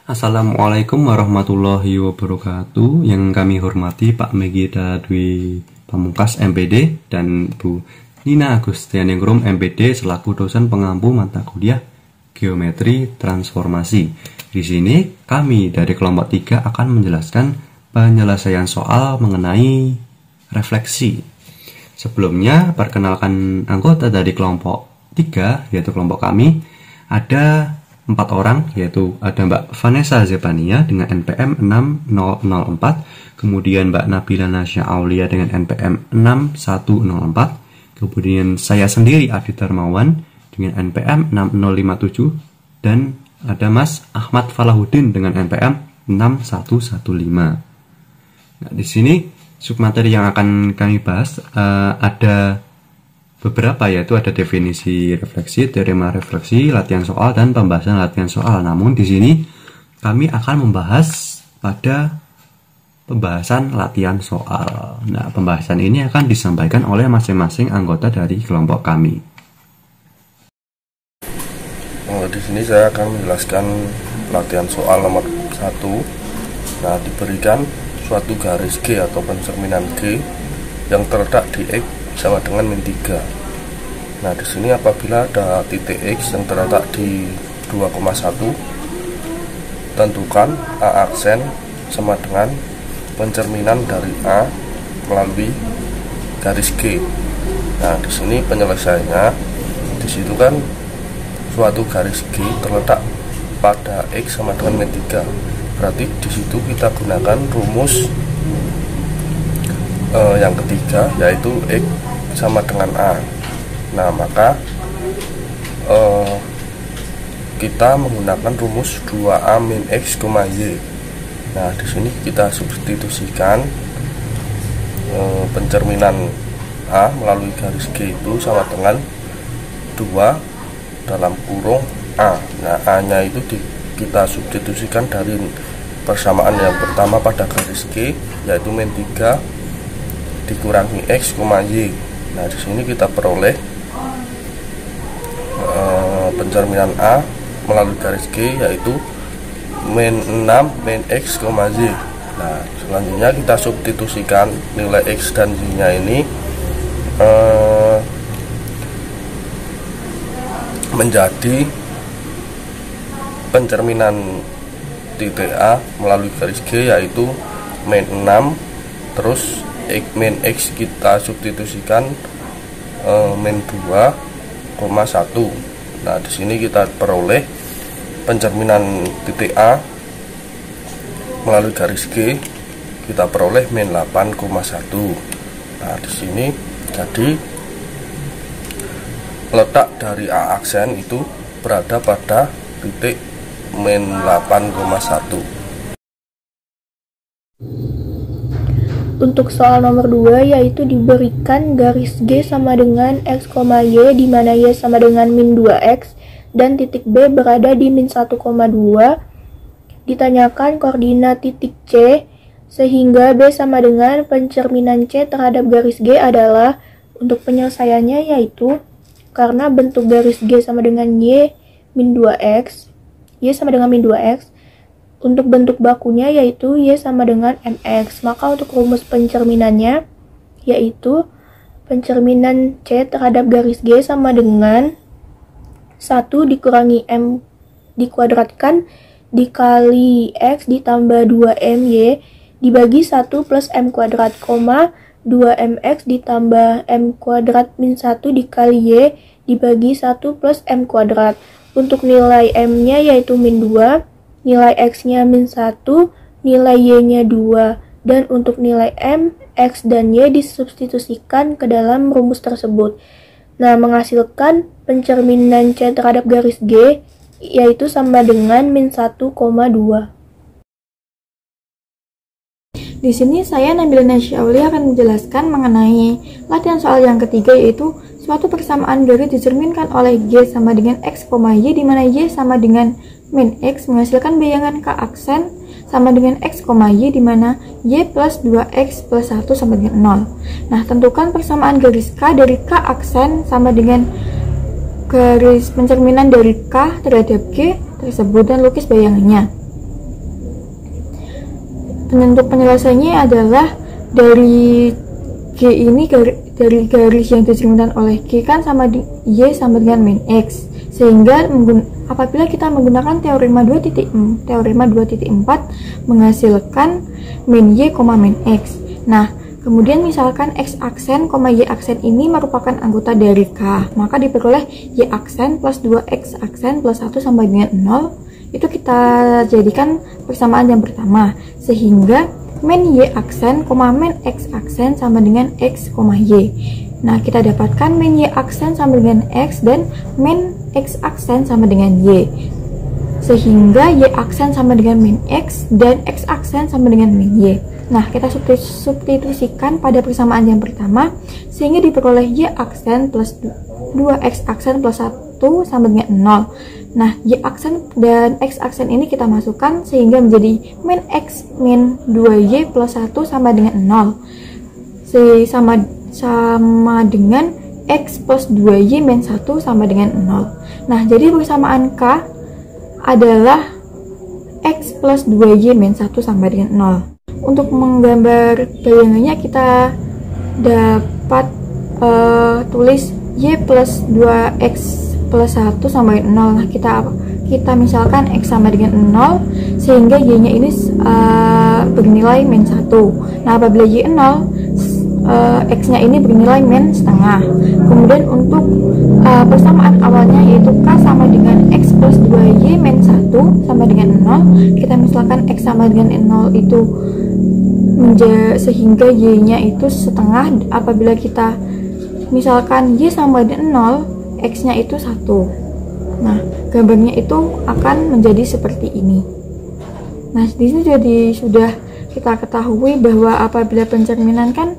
Assalamualaikum warahmatullahi wabarakatuh. Yang kami hormati Pak Megida Dwi Pamungkas MPD dan Bu Nina Agustianingrum MPD selaku dosen pengampu mata kuliah Geometri Transformasi. Di sini kami dari kelompok 3 akan menjelaskan penyelesaian soal mengenai refleksi. Sebelumnya perkenalkan anggota dari kelompok 3 yaitu kelompok kami. Ada 4 orang, yaitu ada Mbak Vanessa Zepania dengan NPM 6004, kemudian Mbak Nabila Nasya Aulia dengan NPM 6104, kemudian saya sendiri Adi Darmawan dengan NPM 6057, dan ada Mas Ahmad Falahuddin dengan NPM 6115. Nah, di sini submateri yang akan kami bahas ada beberapa, yaitu ada definisi refleksi, teorema refleksi, latihan soal, dan pembahasan latihan soal. Namun di sini kami akan membahas pada pembahasan latihan soal. Nah, pembahasan ini akan disampaikan oleh masing-masing anggota dari kelompok kami. Di sini saya akan menjelaskan latihan soal nomor 1. Nah, diberikan suatu garis G atau pencerminan G yang terletak di X sama dengan min 3. Nah, di sini apabila ada titik X yang terletak di 2,1, tentukan A aksen sama dengan pencerminan dari A melalui garis G. Nah, di sini penyelesaiannya, di situ kan suatu garis G terletak pada X sama dengan min 3. Berarti di situ kita gunakan rumus yang ketiga, yaitu X sama dengan A. Nah, maka kita menggunakan rumus 2A min X, Y. Nah, di sini kita substitusikan pencerminan A melalui garis G itu sama dengan 2 dalam kurung A. Nah, A-nya itu kita substitusikan dari persamaan yang pertama pada garis G, yaitu min 3 dikurangi X, Y. Nah, di sini kita peroleh pencerminan A melalui garis G, yaitu min 6 min X, Y. Nah, selanjutnya kita substitusikan nilai X dan Y nya ini menjadi pencerminan titik A melalui garis G, yaitu min 6, terus min X kita substitusikan min 2,1. Nah, di sini kita peroleh pencerminan titik A melalui garis G, kita peroleh min 8,1. Nah, di sini jadi letak dari A aksen itu berada pada titik min 8,1. Untuk soal nomor 2, yaitu diberikan garis G sama dengan X, Y, di mana Y sama dengan min 2X, dan titik B berada di min 1,2. Ditanyakan koordinat titik C, sehingga B sama dengan pencerminan C terhadap garis G adalah, untuk penyelesaiannya yaitu, karena bentuk garis G sama dengan Y min 2X, Y sama dengan min 2X, untuk bentuk bakunya yaitu Y sama dengan MX, maka untuk rumus pencerminannya yaitu pencerminan C terhadap garis G sama dengan 1 dikurangi M dikuadratkan dikali X ditambah 2MY dibagi 1 plus M kuadrat, 2MX ditambah M kuadrat min 1 dikali Y dibagi 1 plus M kuadrat. Untuk nilai M-nya yaitu min 2, nilai X-nya min 1, nilai Y-nya 2, dan untuk nilai M, X, dan Y disubstitusikan ke dalam rumus tersebut. Nah, menghasilkan pencerminan C terhadap garis G, yaitu sama dengan min 1,2. Di sini saya Nabila Nasya Aulia akan menjelaskan mengenai latihan soal yang ketiga, yaitu suatu persamaan garis dicerminkan oleh G sama dengan X, Y, di mana Y sama dengan min X menghasilkan bayangan K aksen sama dengan X, Y, di mana Y plus 2X plus 1 sama dengan 0. Nah, tentukan persamaan garis K dari K aksen sama dengan garis pencerminan dari K terhadap G tersebut dan lukis bayangannya. Bentuk penyelesaiannya adalah dari G ini, dari garis yang dicerminkan oleh G kan sama Y sama dengan min X, sehingga apabila kita menggunakan teorema 2.4 menghasilkan min Y, min X. Nah, kemudian misalkan X aksen, Y aksen ini merupakan anggota dari K, maka diperoleh Y aksen plus 2X aksen plus 1 sama dengan 0. Itu kita jadikan persamaan yang pertama, sehingga min Y aksen, min X aksen sama dengan X, Y. Nah, kita dapatkan min Y aksen sama dengan X dan min X aksen sama dengan Y, sehingga Y aksen sama dengan min X dan X aksen sama dengan min Y. Nah, kita substitusikan pada persamaan yang pertama, sehingga diperoleh Y aksen plus 2X aksen plus 1 sama dengan 0. Nah, Y aksen dan X aksen ini kita masukkan sehingga menjadi min X min 2Y plus 1 sama dengan 0. Sama dengan X plus 2Y min 1 sama dengan 0. Nah, jadi persamaan K adalah X plus 2Y min 1 sama dengan 0. Untuk menggambar bayangannya kita dapat tulis Y plus 2X plus 1 sama dengan 0. Nah, kita misalkan X sama dengan 0, sehingga Y nya ini bernilai min 1. Nah, apabila Y 0, X nya ini bernilai min setengah. Kemudian untuk persamaan awalnya yaitu K sama dengan X plus 2Y min 1 sama dengan 0, kita misalkan X sama dengan 0 itu sehingga Y nya itu setengah. Apabila kita misalkan Y sama dengan 0, X nya itu 1. Nah, gambarnya itu akan menjadi seperti ini. Nah, di sini jadi sudah kita ketahui bahwa apabila pencerminan kan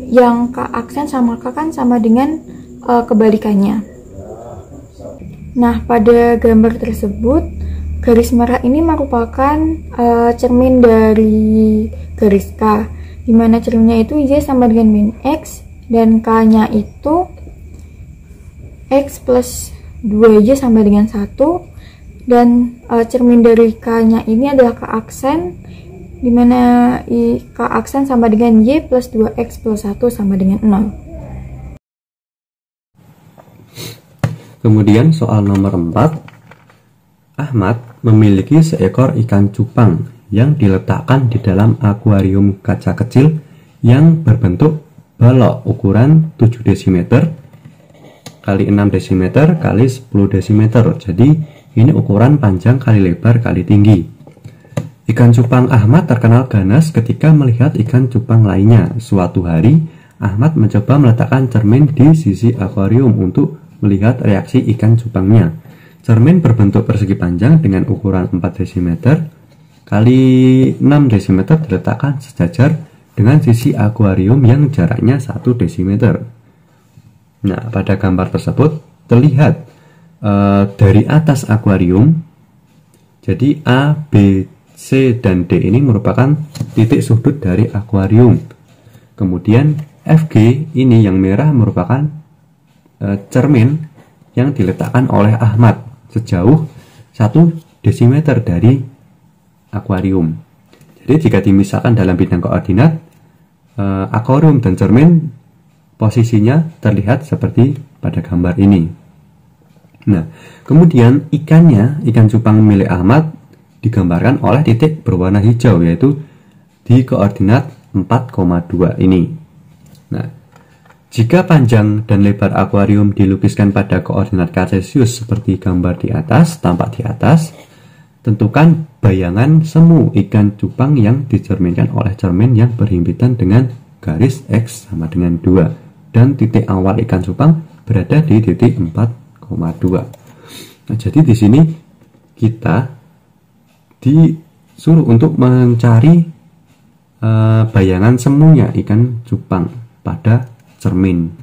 yang K aksen sama K kan sama dengan kebalikannya. Nah, pada gambar tersebut garis merah ini merupakan cermin dari garis K, dimana cerminnya itu Y sama dengan min X dan K nya itu X plus 2Y sama dengan 1, dan cermin dari K nya ini adalah K aksen, dimana K aksen sama dengan Y plus 2X plus 1 sama dengan 0. Kemudian soal nomor 4, Ahmad memiliki seekor ikan cupang yang diletakkan di dalam akuarium kaca kecil yang berbentuk balok ukuran 7 desimeter kali 6 desimeter kali 10 desimeter. Jadi ini ukuran panjang kali lebar kali tinggi. Ikan cupang Ahmad terkenal ganas ketika melihat ikan cupang lainnya. Suatu hari, Ahmad mencoba meletakkan cermin di sisi akuarium untuk melihat reaksi ikan cupangnya. Cermin berbentuk persegi panjang dengan ukuran 4 desimeter kali 6 desimeter diletakkan sejajar dengan sisi akuarium yang jaraknya 1 desimeter. Nah, pada gambar tersebut terlihat dari atas akuarium, jadi A, B, C, dan D ini merupakan titik sudut dari akuarium. Kemudian FG ini yang merah merupakan cermin yang diletakkan oleh Ahmad sejauh 1 desimeter dari akuarium. Jadi jika dimisahkan dalam bidang koordinat, akuarium dan cermin posisinya terlihat seperti pada gambar ini. Nah, kemudian ikan cupang milik Ahmad digambarkan oleh titik berwarna hijau, yaitu di koordinat 4,2 ini. Nah, jika panjang dan lebar akuarium dilukiskan pada koordinat kartesius seperti gambar di atas, tampak di atas, tentukan bayangan semu ikan cupang yang dicerminkan oleh cermin yang berhimpitan dengan garis X sama dengan 2, dan titik awal ikan cupang berada di titik 4,2. Nah, jadi di sini kita disuruh untuk mencari bayangan semunya ikan cupang pada cermin.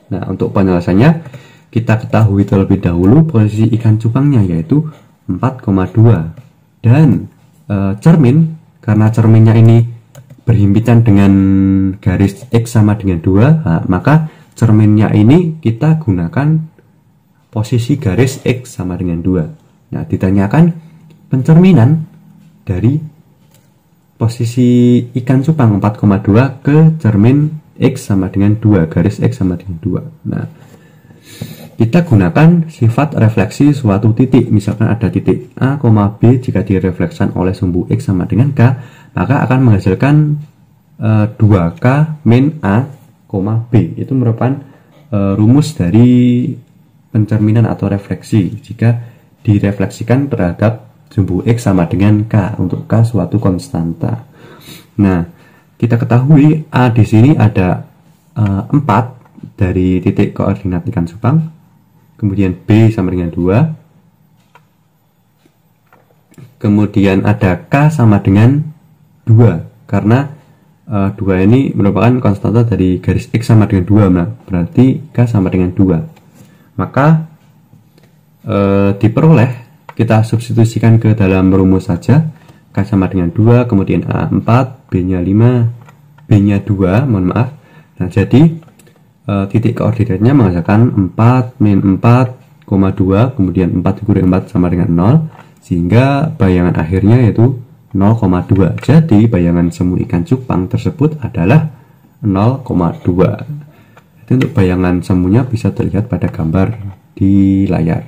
Nah, untuk penyelesaiannya kita ketahui terlebih dahulu posisi ikan cupangnya yaitu 4,2, dan cermin, karena cerminnya ini berhimpitan dengan garis X sama dengan 2, maka cerminnya ini kita gunakan posisi garis X sama dengan 2. Nah, ditanyakan pencerminan dari posisi ikan cupang 4,2 ke cermin X sama dengan 2, garis X sama dengan 2. Nah, kita gunakan sifat refleksi suatu titik. Misalkan ada titik A, B, jika direfleksikan oleh sumbu X sama dengan K, maka akan menghasilkan 2K min A, B. Itu merupakan rumus dari pencerminan atau refleksi jika direfleksikan terhadap sumbu X sama dengan K, untuk K suatu konstanta. Nah, kita ketahui A di sini ada 4 dari titik koordinat ikan cupang, kemudian B sama dengan 2, kemudian ada K sama dengan 2, karena 2 ini merupakan konstanta dari garis X sama dengan 2, nah, berarti K sama dengan 2. Maka diperoleh, kita substitusikan ke dalam rumus saja. K sama dengan 2, kemudian A 4, B nya 5, B nya 2, mohon maaf. Nah, jadi titik koordinatnya menghasilkan 4 min 4,2, kemudian 4 dikurangi 4 sama dengan 0, sehingga bayangan akhirnya yaitu 0,2. Jadi bayangan semu ikan cupang tersebut adalah 0,2. Jadi untuk bayangan semunya bisa terlihat pada gambar di layar.